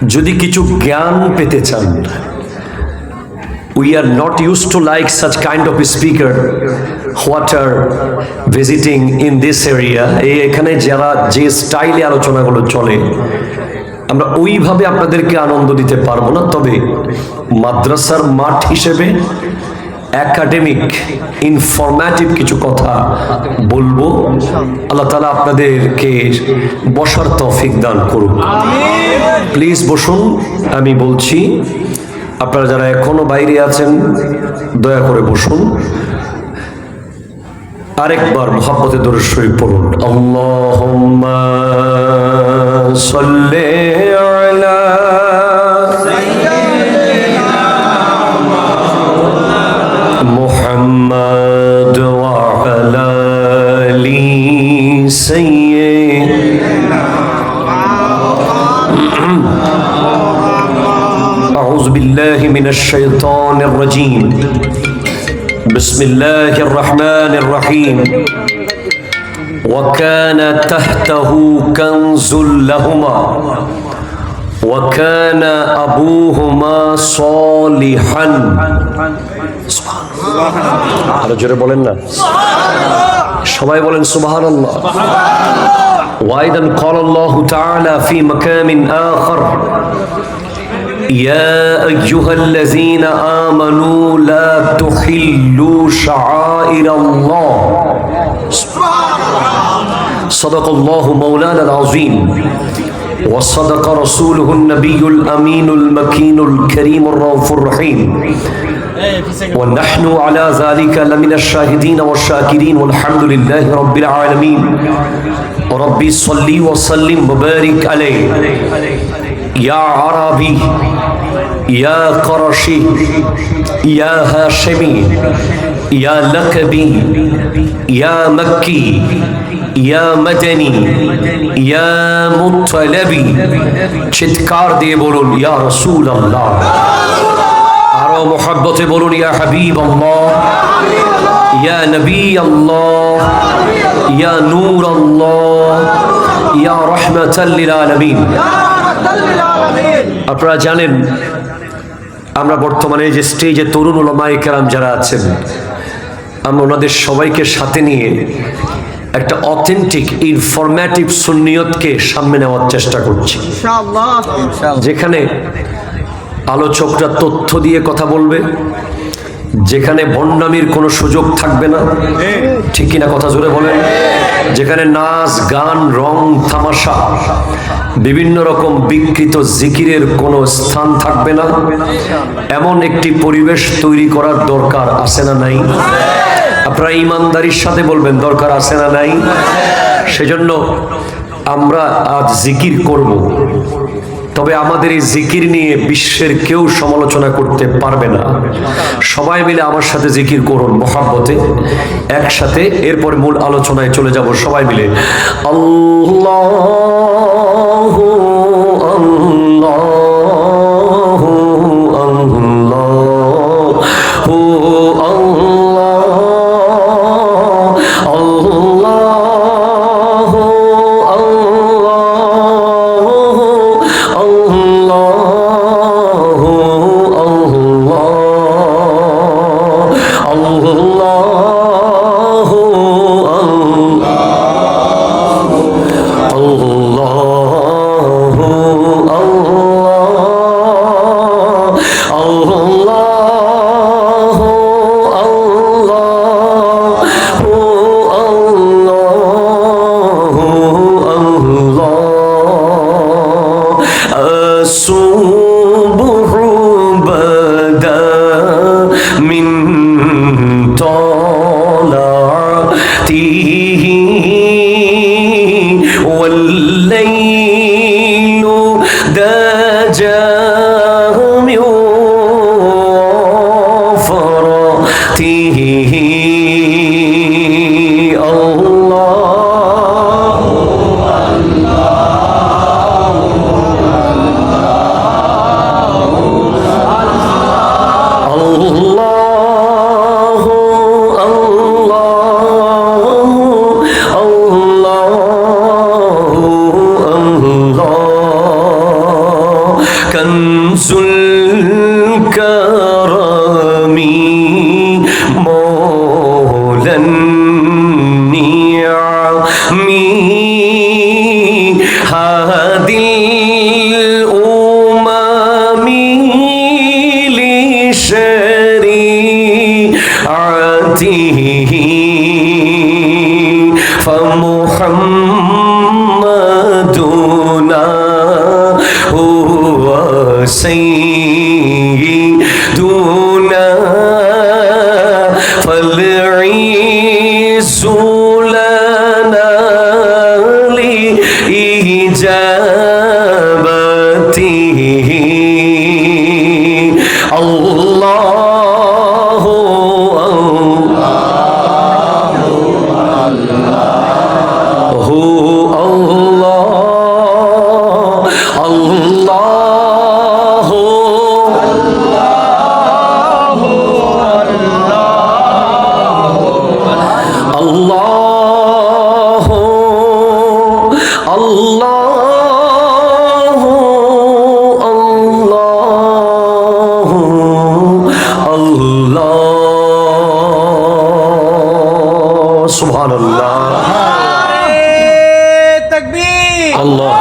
যদি কিছু জ্ঞান পেতে চান, we are not used to like such kind of speaker what are visiting in this area. এখানে যারা যে স্টাইলে আলোচনাগুলো চলে, আমরা ওইভাবে আপনাদেরকে আনন্দ দিতে পারবো না। তবে মাদ্রাসার মাঠ হিসেবে একাডেমিক ইনফরমেটিভ কিছু কথা বলবো। আল্লাহ তাআলা আপনাদেরকে বসার তৌফিক দান করুন। প্লিজ বসুন, আমি বলছি। আপনারা যারা এখনো বাইরে আছেন দয়া করে বসুন। আরেকবার মুহাব্বতে দরুদ শরীফ পড়ুন। আল্লাহুম্মা সাল্লি আলা মুহাম্মাদ ওয়া আলা আলি সাইয়্যিদিনা। أعوذ بالله من الشيطان الرجيم. بسم الله الرحمن الرحيم. وكان تحته كنز لهما وكان أبوهما صالحا. আরো জোরে বলেন না, সবাই বলেন সুবহানাল্লাহ। وأيضا قال الله تعالى في مقام آخر: يا أيها الذين آمنوا لا تحلوا شعائر الله. صدق الله مولانا العظيم وصدق رسوله النبي الأمين المكين الكريم الرؤوف الرحيم ونحن على ذلك لمن الشاهدين والشاكرين والحمد لله رب العالمين. ربي صل وسلم وبارك عليه يا عربي يا قرشي يا هاشمي يا لقبي يا مكي يا مدني يا مطلبي. চিৎকার দিয়ে বলুন ইয়া রাসূলুল্লাহ। আরো মুহাব্বতে বলুন ইয়া হাবিবাল্লাহ, ইয়া নবী আল্লাহ, ইয়া নূর আল্লাহ, ইয়া রাহমাতাল লিল আলামিন। আপনারা জানেন আমরা বর্তমানে যে স্টেজে তরুণ উলামায়ে কেরাম যারা আছেন, আমরা ওনাদের সবাইকে সাথে নিয়ে একটা অথেন্টিক ইনফরমেটিভ সুন্নিয়তকে সামনে নেওয়ার চেষ্টা করছি, যেখানে আলোচকরা তথ্য দিয়ে কথা বলবে, যেখানে ভণ্ডামির কোনো সুযোগ থাকবে না, ঠিক কিনা কথা জোরে বলেন, যেখানে নাচ গান রং তামাশা বিভিন্ন রকম বিকৃত জিকিরের কোনো স্থান থাকবে না, এমন একটি পরিবেশ তৈরি করার দরকার আছে না নাই? আপনারা ইমানদারির সাথে বলবেন দরকার আছে না নাই? সেজন্য আমরা আজ জিকির করব, তবে আমাদের এই জিকির নিয়ে বিশ্বের কেউ সমালোচনা করতে পারবে না। সবাই মিলে আমার সাথে জিকির করুন মুহাব্বতে একসাথে, এরপর মূল আলোচনায় চলে যাব সবাই মিলে। আল্লাহু আল্লাহু আল্লাহু কনজুল করমি মৌলান নিয়ামি হাদিল উমামি লিশরিআতিহি فمحمدنا هو سيدنا فالعز لنا لإجابته الله সুবহানাল্লাহ। তাকবীর। আল্লাহ